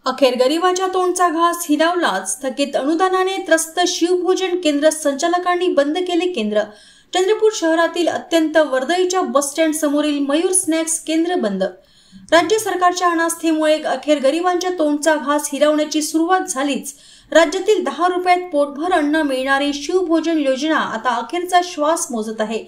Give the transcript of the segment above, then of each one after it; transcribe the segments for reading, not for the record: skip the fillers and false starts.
अखेर गरिबाच्या तोंडचा घास हिरावलाच. थकीत अनुदानाने त्रस्त शिवभोजन केंद्र संचालकांनी बंद केले केंद्र. चंद्रपूर शहरातील अत्यंत वर्दळीच्या बस स्टँड समोरील मयूर स्नॅक्स केंद्र बंद. राज्य सरकारच्या अनास्थेमुळे अखेर गरिबांच्या तोंडचा घास हिरावण्याची सुरुवात झालीच. राज्यातील 10 रुपयात पोटभर अन्न मिळणारी शिवभोजन योजना आता अखेरचा श्वास मोजत आहे.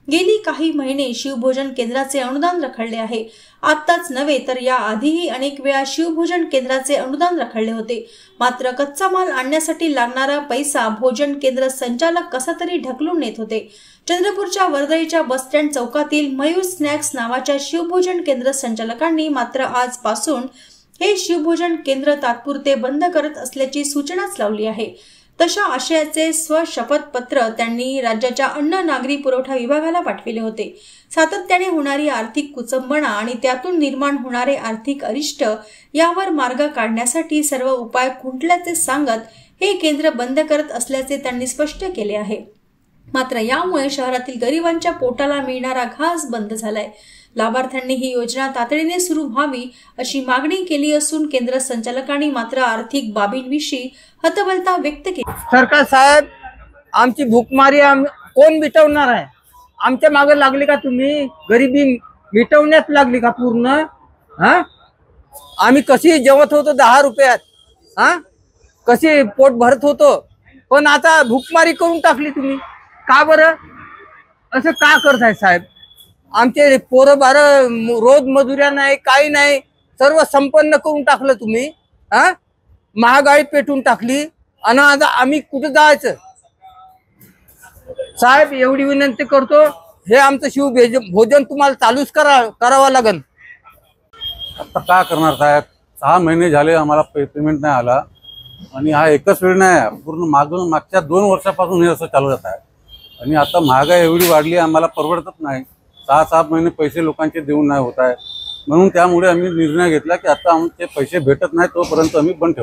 गेली काही महिने शिवभोजन केंद्राचे अनुदान रखडले आहे. आत्ताच नव्हे तर या आधीही अनेक वेळा शिवभोजन केंद्राचे अनुदान रखडले होते. मात्र कच्चा माल आणण्यासाठी लागणारा पैसा भोजन केंद्र संचालक कसा तरी ढकलून नेत होते. चंद्रपूरच्या वर्दळीच्या बस स्टँड चौकातील मयूर स्नॅक्स नावाच्या शिवभोजन केंद्र संचालकांनी मात्र आजपासून हे शिवभोजन केंद्र तात्पुरते बंद करत असल्याची सूचनाच लावली आहे. तशा आशयाचे स्वशपथपत्र त्यांनी राज्याच्या अन्न नागरी पुरवठा विभागाला पाठविले होते. सातत्याने होणारी आर्थिक कुचंबणा आणि त्यातून निर्माण होणारे आर्थिक अरिष्ट यावर मार्ग काढण्यासाठी सर्व उपाय खुंटल्याचे सांगत हे केंद्र बंद करत असल्याचे त्यांनी स्पष्ट केले आहे. मात्र यामुळे शहरातील गरिबांच्या पोटाला मिळणारा घास बंद झालाय. लाभार्थ्यांनी ही योजना तातडीने सुरू व्हावी अशी मागणी केली असून केंद्र संचालकांनी मात्र आर्थिक बाबींविषयी हतबलता व्यक्त केली. सरकार साहेब, आमची भूकमारी कोण मिटवणार आहे? आमच्या मागे लागली का तुम्ही? गरिबी मिटवण्यात लागली का पूर्ण? आम्ही कशी जेवत होतो 10 रुपयात, कशी पोट भरत होतो, पण आता भूकमारी करून टाकली तुम्ही. का बरं असं का करताय साहेब? आमचे पोरं बारं रोज मजुऱ्या नाही, काही नाही, सर्व संपन्न करून टाकलं तुम्ही. महागाई पेटून टाकली आणि आता आम्ही कुठे जायचं? साहेब, एवढी विनंती करतो, हे आमचं शिवभोजन तुम्हाला चालूच करावं लागेल. आता काय करणार साहेब? 6 महिने झाले आम्हाला पेमेंट नाही आला आणि हा एकच वेळ नाही, पूर्ण मागच्या 2 वर्षापासून हे असं चालू जात आहे. आणि आता महागाई एवढी वाढली, आम्हाला परवडतच नाही. 6 महिने पैसे लोकांचे देऊन नाही होत आहे. म्हणून त्यामुळे आम्ही निर्णय घेतला की आता आमचे पैसे भेटत नाही तोपर्यंत आम्ही बंद ठेवू.